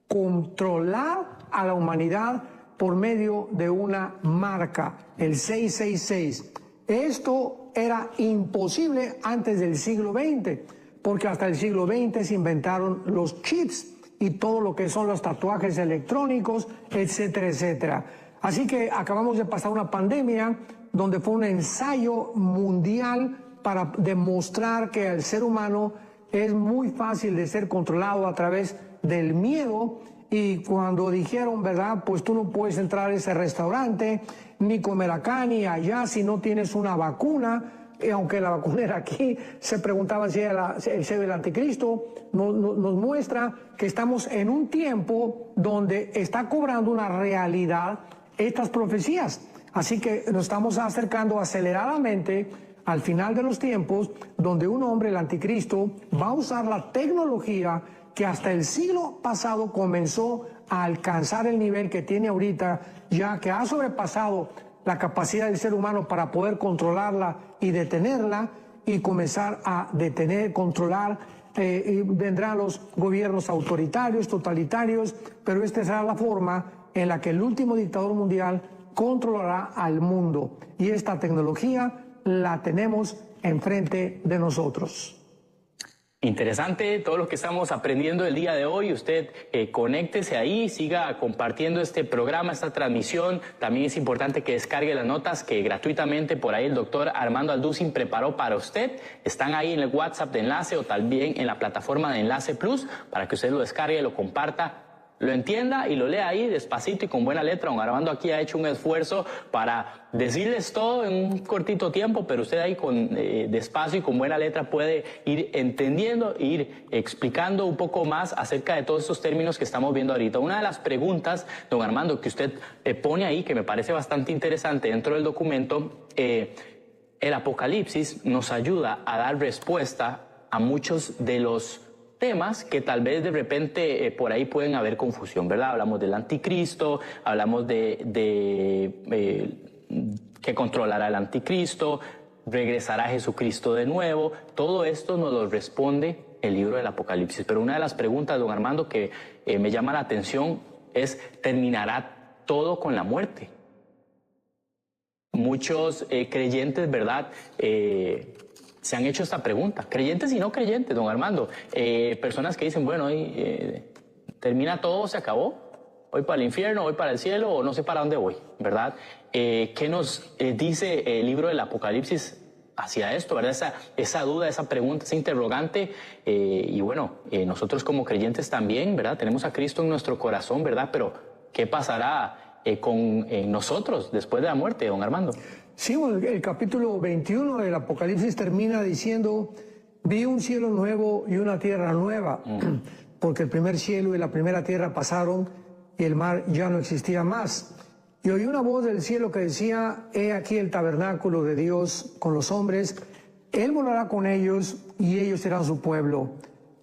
controlar a la humanidad por medio de una marca, el 666? Esto era imposible antes del siglo XX, porque hasta el siglo XX se inventaron los chips y todo lo que son los tatuajes electrónicos, etcétera, etcétera. Así que acabamos de pasar una pandemia donde fue un ensayo mundial para demostrar que el ser humano es muy fácil de ser controlado a través del miedo. Y cuando dijeron, ¿verdad? Pues tú no puedes entrar a ese restaurante, ni comer acá, ni allá, si no tienes una vacuna. Y aunque la vacuna era aquí, se preguntaban si era el sello del anticristo. Nos muestra que estamos en un tiempo donde está cobrando una realidad estas profecías. Así que nos estamos acercando aceleradamente al final de los tiempos, donde un hombre, el anticristo, va a usar la tecnología que hasta el siglo pasado comenzó a alcanzar el nivel que tiene ahorita, ya que ha sobrepasado la capacidad del ser humano para poder controlarla y detenerla, y comenzar a detener, controlar, y vendrán los gobiernos autoritarios, totalitarios, pero esta será la forma en la que el último dictador mundial controlará al mundo. Y esta tecnología la tenemos enfrente de nosotros. Interesante todo lo que estamos aprendiendo el día de hoy. Usted conéctese ahí, siga compartiendo este programa, esta transmisión. También es importante que descargue las notas que gratuitamente por ahí el doctor Armando Alducin preparó para usted. Están ahí en el WhatsApp de Enlace o también en la plataforma de Enlace Plus para que usted lo descargue, lo comparta, lo entienda y lo lea ahí despacito y con buena letra. Don Armando aquí ha hecho un esfuerzo para decirles todo en un cortito tiempo, pero usted ahí con despacio y con buena letra puede ir entendiendo, ir explicando un poco más acerca de todos estos términos que estamos viendo ahorita. Una de las preguntas, don Armando, que usted pone ahí, que me parece bastante interesante dentro del documento, el Apocalipsis nos ayuda a dar respuesta a muchos de los temas que tal vez de repente por ahí pueden haber confusión, ¿verdad? Hablamos del anticristo, hablamos de que controlará el anticristo, regresará Jesucristo de nuevo. Todo esto nos lo responde el libro del Apocalipsis. Pero una de las preguntas, don Armando, que me llama la atención es, ¿terminará todo con la muerte? Muchos creyentes, ¿verdad?, se han hecho esta pregunta, creyentes y no creyentes, don Armando. Personas que dicen, bueno, termina todo, se acabó, voy para el infierno, voy para el cielo, o no sé para dónde voy, ¿verdad? ¿Qué nos dice el libro del Apocalipsis hacia esto, verdad? Esa duda, esa pregunta, esa interrogante. Y bueno, nosotros como creyentes también, ¿verdad? Tenemos a Cristo en nuestro corazón, ¿verdad? Pero ¿qué pasará con nosotros después de la muerte, don Armando? Sí, el capítulo 21 del Apocalipsis termina diciendo, vi un cielo nuevo y una tierra nueva, porque el primer cielo y la primera tierra pasaron y el mar ya no existía más. Y oí una voz del cielo que decía, he aquí el tabernáculo de Dios con los hombres, Él morará con ellos y ellos serán su pueblo.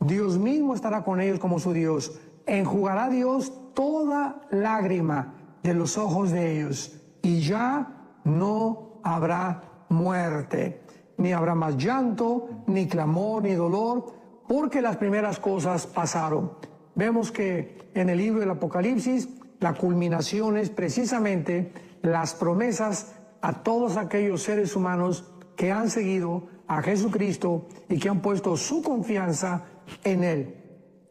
Dios mismo estará con ellos como su Dios. Enjugará Dios toda lágrima de los ojos de ellos y ya no habrá muerte, ni habrá más llanto, ni clamor, ni dolor, porque las primeras cosas pasaron. Vemos que en el libro del Apocalipsis la culminación es precisamente las promesas a todos aquellos seres humanos que han seguido a Jesucristo y que han puesto su confianza en Él.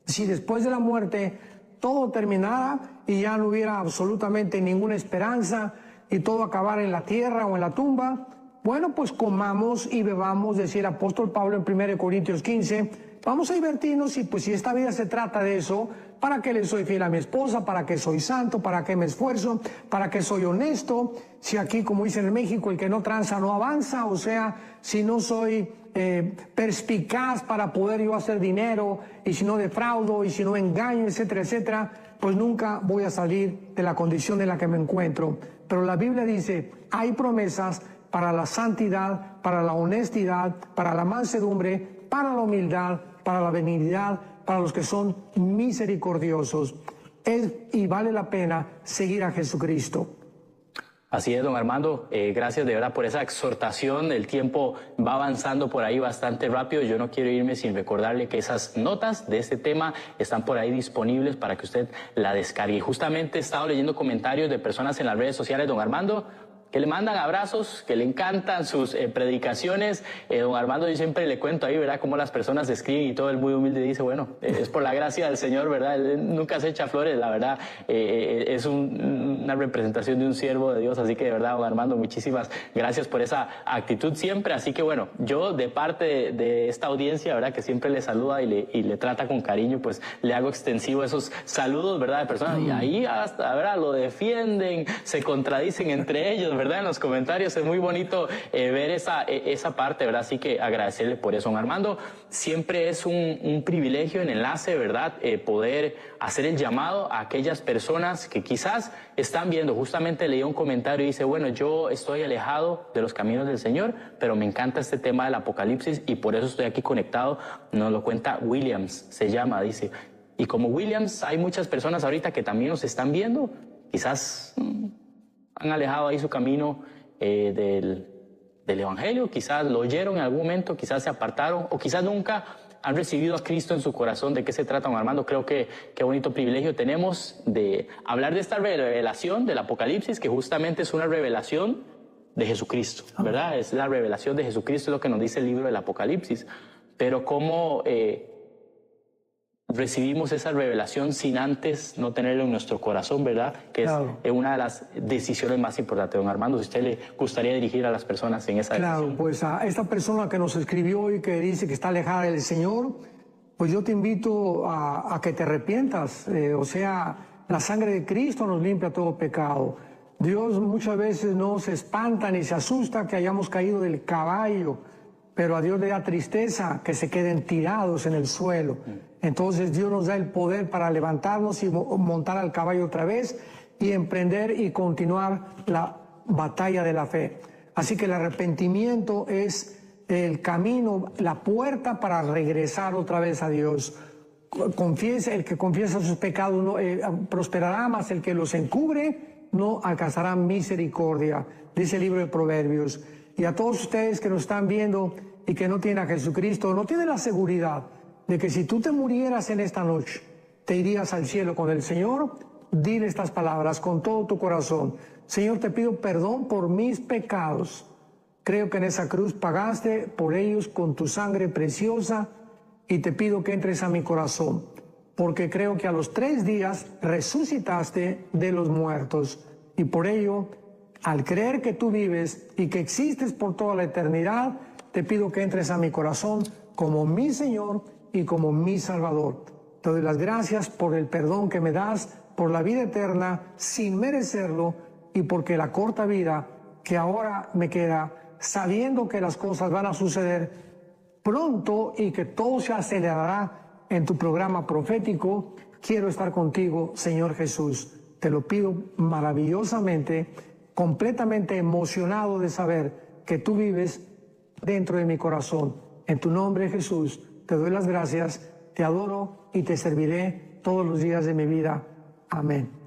Si después de la muerte todo terminara y ya no hubiera absolutamente ninguna esperanza, y todo acabar en la tierra o en la tumba, bueno, pues comamos y bebamos, decía el apóstol Pablo en 1 Corintios 15, vamos a divertirnos y pues si esta vida se trata de eso, ¿para qué le soy fiel a mi esposa? ¿Para qué soy santo? ¿Para qué me esfuerzo? ¿Para qué soy honesto? Si aquí, como dicen en México, el que no tranza no avanza, o sea, si no soy perspicaz para poder yo hacer dinero, y si no defraudo, y si no engaño, etcétera, etcétera, pues nunca voy a salir de la condición en la que me encuentro. Pero la Biblia dice, hay promesas para la santidad, para la honestidad, para la mansedumbre, para la humildad, para la benignidad, para los que son misericordiosos. Y vale la pena seguir a Jesucristo. Así es, don Armando, gracias de verdad por esa exhortación. El tiempo va avanzando por ahí bastante rápido. Yo no quiero irme sin recordarle que esas notas de este tema están por ahí disponibles para que usted la descargue. Justamente he estado leyendo comentarios de personas en las redes sociales, don Armando, que le mandan abrazos, que le encantan sus predicaciones. Don Armando, yo siempre le cuento ahí, ¿verdad?, cómo las personas escriben y todo él muy humilde dice, bueno, es por la gracia del Señor, ¿verdad? Él nunca se echa flores, la verdad. Es una representación de un siervo de Dios, así que de verdad, don Armando, muchísimas gracias por esa actitud siempre. Así que bueno, yo de parte de esta audiencia, ¿verdad?, que siempre le saluda y le trata con cariño, pues le hago extensivo esos saludos, ¿verdad?, de personas. Y ahí hasta, ¿verdad?, lo defienden, se contradicen entre ellos, ¿verdad?, en los comentarios. Es muy bonito ver esa parte, ¿verdad? Así que agradecerle por eso, don Armando. Siempre es un privilegio en Enlace, ¿verdad?, poder hacer el llamado a aquellas personas que quizás están viendo. Justamente leí un comentario y dice, bueno, yo estoy alejado de los caminos del Señor, pero me encanta este tema del Apocalipsis y por eso estoy aquí conectado. Nos lo cuenta Williams, se llama, dice. Y como Williams, hay muchas personas ahorita que también nos están viendo, quizás han alejado ahí su camino del Evangelio, quizás lo oyeron en algún momento, quizás se apartaron o quizás nunca han recibido a Cristo en su corazón. ¿De qué se trata, don Armando? Creo que qué bonito privilegio tenemos de hablar de esta revelación del Apocalipsis, que justamente es una revelación de Jesucristo, ¿verdad? Es la revelación de Jesucristo, es lo que nos dice el libro del Apocalipsis. Pero cómo recibimos esa revelación sin antes no tenerlo en nuestro corazón, ¿verdad? Que claro, es una de las decisiones más importantes, don Armando. Si usted le gustaría dirigir a las personas en esa decisión. Claro, pues a esta persona que nos escribió y que dice que está alejada del Señor, pues yo te invito a que te arrepientas. O sea, la sangre de Cristo nos limpia todo pecado. Dios muchas veces no se espanta ni se asusta que hayamos caído del caballo, pero a Dios le da tristeza que se queden tirados en el suelo. Entonces Dios nos da el poder para levantarnos y montar al caballo otra vez y emprender y continuar la batalla de la fe. Así que el arrepentimiento es el camino, la puerta para regresar otra vez a Dios. El que confiesa sus pecados no, prosperará, mas el que los encubre no alcanzará misericordia, dice el libro de Proverbios. Y a todos ustedes que nos están viendo y que no tienen a Jesucristo, no tienen la seguridad de que si tú te murieras en esta noche, te irías al cielo con el Señor. Dile estas palabras con todo tu corazón. Señor, te pido perdón por mis pecados. Creo que en esa cruz pagaste por ellos con tu sangre preciosa y te pido que entres a mi corazón, porque creo que a los 3 días resucitaste de los muertos y por ello, al creer que tú vives y que existes por toda la eternidad, te pido que entres a mi corazón como mi Señor y como mi Salvador. Te doy las gracias por el perdón que me das, por la vida eterna sin merecerlo y porque la corta vida que ahora me queda, sabiendo que las cosas van a suceder pronto y que todo se acelerará en tu programa profético, quiero estar contigo, Señor Jesús. Te lo pido maravillosamente, completamente emocionado de saber que tú vives dentro de mi corazón. En tu nombre, Jesús, te doy las gracias, te adoro y te serviré todos los días de mi vida. Amén.